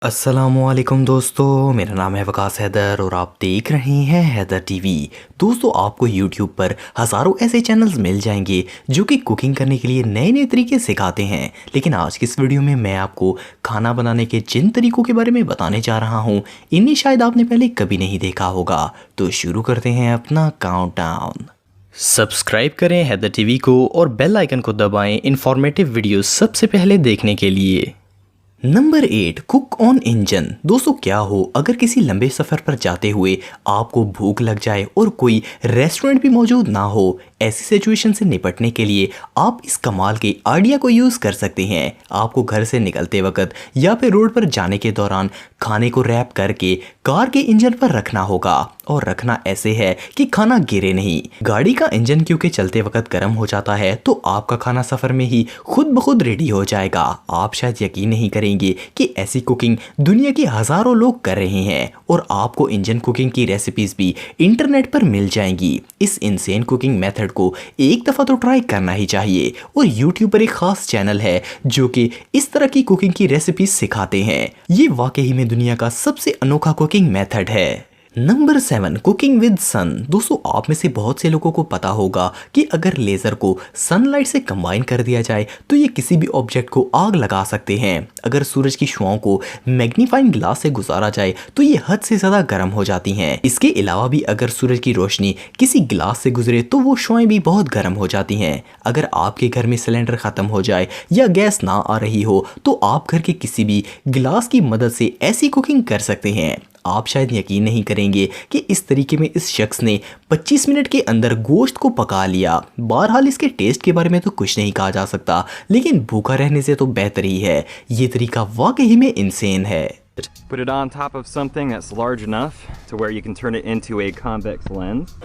अस्सलामुअलैकुम दोस्तों, मेरा नाम है वकास हैदर और आप देख रहे हैं हैदर टीवी। दोस्तों, आपको यूट्यूब पर हज़ारों ऐसे चैनल्स मिल जाएंगे जो कि कुकिंग करने के लिए नए नए तरीके सिखाते हैं। लेकिन आज की इस वीडियो में मैं आपको खाना बनाने के जिन तरीकों के बारे में बताने जा रहा हूँ, इन्हें शायद आपने पहले कभी नहीं देखा होगा। तो शुरू करते हैं अपना काउंटडाउन। सब्सक्राइब करें हैदर टीवी को और बेल आइकन को दबाएं इंफॉर्मेटिव वीडियो सबसे पहले देखने के लिए। Number 8, cook on engine. दोस्तों, क्या हो अगर किसी लंबे सफ़र पर जाते हुए आपको भूख लग जाए और कोई रेस्टोरेंट भी मौजूद ना हो। ऐसी सिचुएशन से निपटने के लिए आप इस कमाल के आइडिया को यूज़ कर सकते हैं। आपको घर से निकलते वक्त या फिर रोड पर जाने के दौरान खाने को रैप करके कार के इंजन पर रखना होगा, और रखना ऐसे है कि खाना गिरे नहीं। गाड़ी का इंजन क्योंकि चलते वक्त गर्म हो जाता है, तो आपका खाना सफ़र में ही खुद ब खुद रेडी हो जाएगा। आप शायद यकीन नहीं करेंगे कि ऐसी कुकिंग दुनिया के हज़ारों लोग कर रहे हैं, और आपको इंजन कुकिंग की रेसिपीज़ भी इंटरनेट पर मिल जाएंगी। इस इनसेन कुकिंग मेथड को एक दफ़ा तो ट्राई करना ही चाहिए। और यूट्यूब पर एक खास चैनल है जो कि इस तरह की कुकिंग की रेसिपीज सिखाते हैं। ये वाकई में दुनिया का सबसे अनोखा कुकिंग मेथड है। नंबर 7, कुकिंग विद सन। दोस्तों, आप में से बहुत से लोगों को पता होगा कि अगर लेज़र को सनलाइट से कंबाइन कर दिया जाए तो ये किसी भी ऑब्जेक्ट को आग लगा सकते हैं। अगर सूरज की शुआओं को मैग्नीफाइंग ग्लास से गुजारा जाए तो ये हद से ज़्यादा गर्म हो जाती हैं। इसके अलावा भी अगर सूरज की रोशनी किसी गिलास से गुजरे तो वो शुआएं भी बहुत गर्म हो जाती हैं। अगर आपके घर में सिलेंडर ख़त्म हो जाए या गैस ना आ रही हो तो आप घर के किसी भी गिलास की मदद से ऐसी कुकिंग कर सकते हैं। आप शायद यकीन नहीं करेंगे कि इस तरीके में इस शख्स ने 25 मिनट के अंदर गोश्त को पका लिया। बहरहाल इसके टेस्ट के बारे में तो कुछ नहीं कहा जा सकता, लेकिन भूखा रहने से तो बेहतर ही है। ये तरीका वाकई में इंसेन है। Put it on top of something that's large enough to where you can turn it into a convex lens.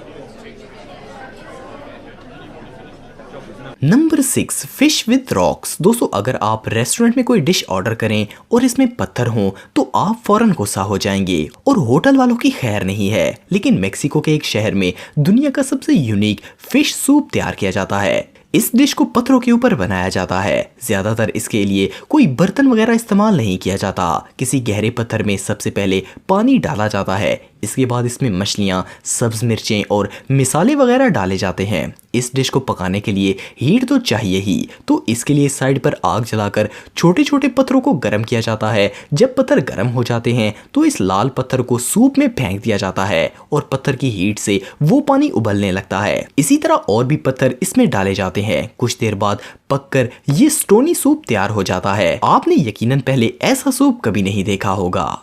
Number 6, fish with rocks. दोस्तों, अगर आप रेस्टोरेंट में कोई डिश ऑर्डर करें और इसमें पत्थर हों तो आप फौरन गुस्सा हो जाएंगे, और होटल वालों की खैर नहीं है। लेकिन मेक्सिको के एक शहर में दुनिया का सबसे यूनिक फिश सूप तैयार किया जाता है। इस डिश को पत्थरों के ऊपर बनाया जाता है। ज्यादातर इसके लिए कोई बर्तन वगैरह इस्तेमाल नहीं किया जाता। किसी गहरे पत्थर में सबसे पहले पानी डाला जाता है। इसके बाद इसमें मछलियाँ, सब्ज मिर्चें और मिसाले वगैरह डाले जाते हैं। इस डिश को पकाने के लिए हीट तो चाहिए ही, तो इसके लिए साइड पर आग जलाकर छोटे छोटे पत्थरों को गर्म किया जाता है। जब पत्थर गर्म हो जाते हैं तो इस लाल पत्थर को सूप में फेंक दिया जाता है, और पत्थर की हीट से वो पानी उबलने लगता है। इसी तरह और भी पत्थर इसमें डाले जाते हैं। कुछ देर बाद पककर ये स्टोनी सूप तैयार हो जाता है। आपने यकीनन पहले ऐसा सूप कभी नहीं देखा होगा।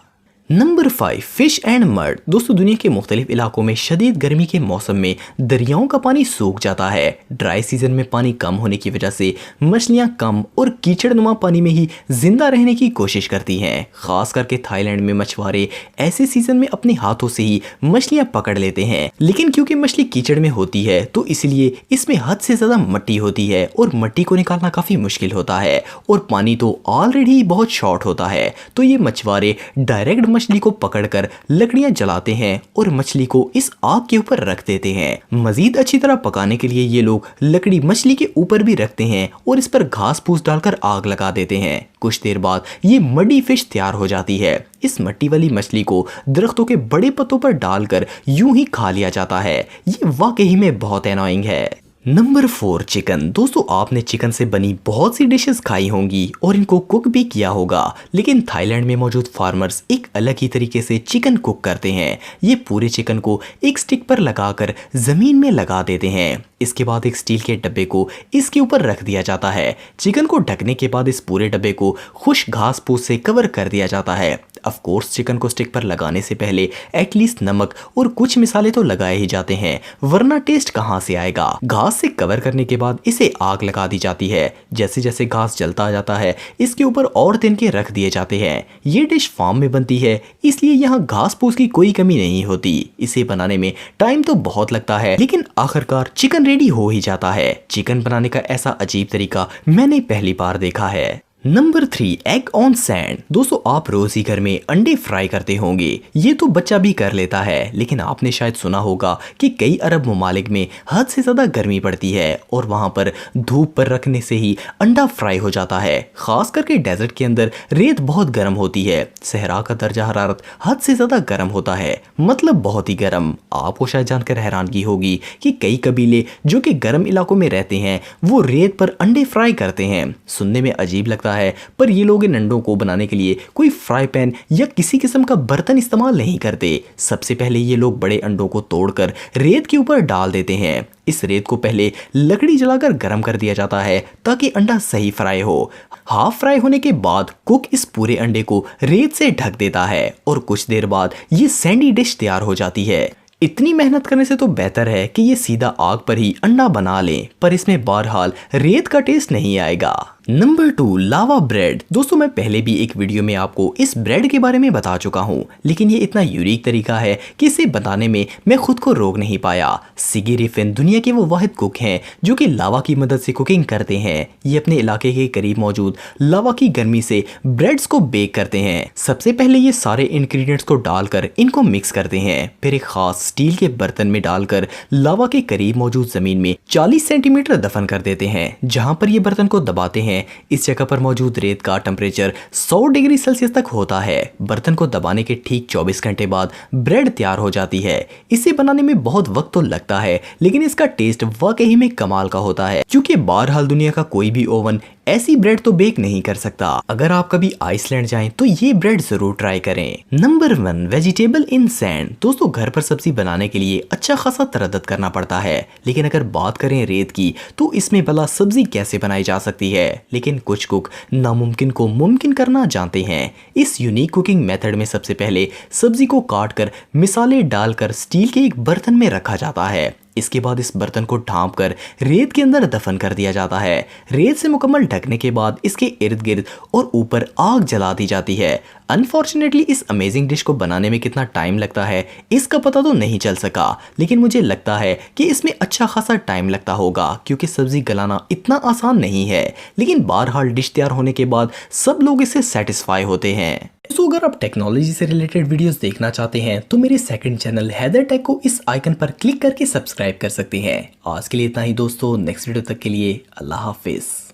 Number 5, fish and mud. दोस्तों, दुनिया के मुख्तलिफ इलाकों में शदीद गर्मी के मौसम में दरियाओं का पानी सूख जाता है। ड्राई सीजन में पानी कम होने की वजह से मछलियां कम और कीचड़नुमा पानी में ही जिंदा रहने की कोशिश करती हैं। खास करके थाईलैंड में मछुआरे ऐसे सीजन में अपने हाथों से ही मछलियां पकड़ लेते हैं। लेकिन क्योंकि मछली कीचड़ में होती है तो इसलिए इसमें हद से ज़्यादा मट्टी होती है, और मट्टी को निकालना काफ़ी मुश्किल होता है, और पानी तो ऑलरेडी बहुत शॉर्ट होता है। तो ये मछुआरे डायरेक्ट मछली को पकड़कर लकड़ियां जलाते हैं और मछली को इस आग के ऊपर रख देते हैं। मजीद अच्छी तरह पकाने के लिए ये लोग लकड़ी मछली के ऊपर भी रखते हैं और इस पर घास फूस डालकर आग लगा देते हैं। कुछ देर बाद ये मडी फिश तैयार हो जाती है। इस मट्टी वाली मछली को दरख्तों के बड़े पत्तों पर डालकर यूं ही खा लिया जाता है। ये वाकई में बहुत एनोइंग है। Number 4, chicken. दोस्तों, आपने चिकन से बनी बहुत सी डिशेस खाई होंगी और इनको कुक भी किया होगा, लेकिन थाईलैंड में मौजूद फार्मर्स एक अलग ही तरीके से चिकन कुक करते हैं। ये पूरे चिकन को एक स्टिक पर लगाकर जमीन में लगा देते हैं। इसके बाद एक स्टील के डब्बे को इसके ऊपर रख दिया जाता है। चिकन को ढकने के बाद इस पूरे डब्बे को खुश घास फूस से कवर कर दिया जाता है। ऑफ कोर्स, चिकन को स्टिक पर लगाने से पहले एटलीस्ट नमक और कुछ मिसाले तो लगाए ही जाते हैं, वरना टेस्ट कहां से आएगा। घास से कवर करने के बाद इसे आग लगा दी जाती है। जैसे जैसे घास जलता जाता है इसके ऊपर और तिनके रख दिए जाते हैं। ये डिश फार्म में बनती है, इसलिए यहाँ घास फूस की कोई कमी नहीं होती। इसे बनाने में टाइम तो बहुत लगता है, लेकिन आखिरकार चिकन रेडी हो ही जाता है। चिकन बनाने का ऐसा अजीब तरीका मैंने पहली बार देखा है। Number 3, egg on sand. दोस्तों आप रोज ही घर में अंडे फ्राई करते होंगे, ये तो बच्चा भी कर लेता है, लेकिन आपने शायद सुना होगा कि कई अरब ममालिक में हद से ज्यादा गर्मी पड़ती है और वहां पर धूप पर रखने से ही अंडा फ्राई हो जाता है। खास करके डेजर्ट के अंदर रेत बहुत गर्म होती है, सहरा का दर्जा हरारत हद से ज्यादा गर्म होता है, मतलब बहुत ही गर्म। आपको शायद जानकर हैरानगी होगी कि कई कबीले जो कि गर्म इलाकों में रहते हैं वो रेत पर अंडे फ्राई करते हैं। सुनने में अजीब लगता है, पर ये लोग इन अंडों को बनाने के लिए कोई फ्राई पैन या किसी किस्म का बर्तन इस्तेमाल नहीं करते। सबसे पहले ये लोग बड़े अंडों को तोड़कर रेत के ऊपर डाल देते हैं। इस रेत को पहले लकड़ी जलाकर गर्म कर दिया जाता है ताकि अंडा सही फ्राई हो। हाफ फ्राई होने के बाद कुक इस पूरे अंडे को रेत से ढक देता है और कुछ देर बाद ये सैंडी डिश तैयार हो जाती है। इतनी मेहनत करने से तो बेहतर है कि ये सीधा आग पर ही अंडा बना लें, पर इसमें बहरहाल रेत का टेस्ट नहीं आएगा। नंबर 2, लावा ब्रेड। दोस्तों मैं पहले भी एक वीडियो में आपको इस ब्रेड के बारे में बता चुका हूँ, लेकिन ये इतना यूनिक तरीका है कि इसे बताने में मैं खुद को रोक नहीं पाया। सिगी रिफिन दुनिया के वो वाहिद कुक हैं जो कि लावा की मदद से कुकिंग करते हैं। ये अपने इलाके के करीब मौजूद लावा की गर्मी से ब्रेड्स को बेक करते हैं। सबसे पहले ये सारे इंग्रेडिएंट्स को डालकर इनको मिक्स करते हैं, फिर एक खास स्टील के बर्तन में डालकर लावा के करीब मौजूद जमीन में 40 सेंटीमीटर दफन कर देते हैं। जहां पर ये बर्तन को दबाते हैं इस जगह पर मौजूद रेत का टेम्परेचर 100 डिग्री सेल्सियस तक होता है। बर्तन को दबाने के ठीक 24 घंटे बाद ब्रेड तैयार हो जाती है। इसे बनाने में बहुत वक्त तो लगता है, लेकिन इसका टेस्ट वाकई में कमाल का होता है, क्योंकि बहरहाल दुनिया का कोई भी ओवन ऐसी ब्रेड तो बेक नहीं कर सकता। अगर आप कभी आइसलैंड जाएं तो ये ब्रेड जरूर ट्राई करें। नंबर 1, वेजिटेबल इन सैंड। दोस्तों घर पर सब्जी बनाने के लिए अच्छा खासा तरद्दुत करना पड़ता है, लेकिन अगर बात करें रेत की तो इसमें भला सब्जी कैसे बनाई जा सकती है। लेकिन कुछ कुक नामुमकिन को मुमकिन करना जानते हैं। इस यूनिक कुकिंग मेथड में सबसे पहले सब्जी को काट कर मिसाले डालकर स्टील के एक बर्तन में रखा जाता है। इसके बाद इस बर्तन को ढांप कर रेत के अंदर दफन कर दिया जाता है। रेत से मुकम्मल ढकने के बाद इसके इर्द गिर्द और ऊपर आग जला दी जाती है। अनफॉर्चुनेटली इस अमेजिंग डिश को बनाने में कितना टाइम लगता है इसका पता तो नहीं चल सका, लेकिन मुझे लगता है कि इसमें अच्छा खासा टाइम लगता होगा, क्योंकि सब्जी गलाना इतना आसान नहीं है। लेकिन बहरहाल डिश तैयार होने के बाद सब लोग इससे सेटिस्फाई होते हैं। तो अगर आप टेक्नोलॉजी से रिलेटेड वीडियोस देखना चाहते हैं तो मेरे सेकंड चैनल हैदर टेक को इस आइकन पर क्लिक करके सब्सक्राइब कर सकते हैं। आज के लिए इतना ही दोस्तों, नेक्स्ट वीडियो तक के लिए अल्लाह हाफिज।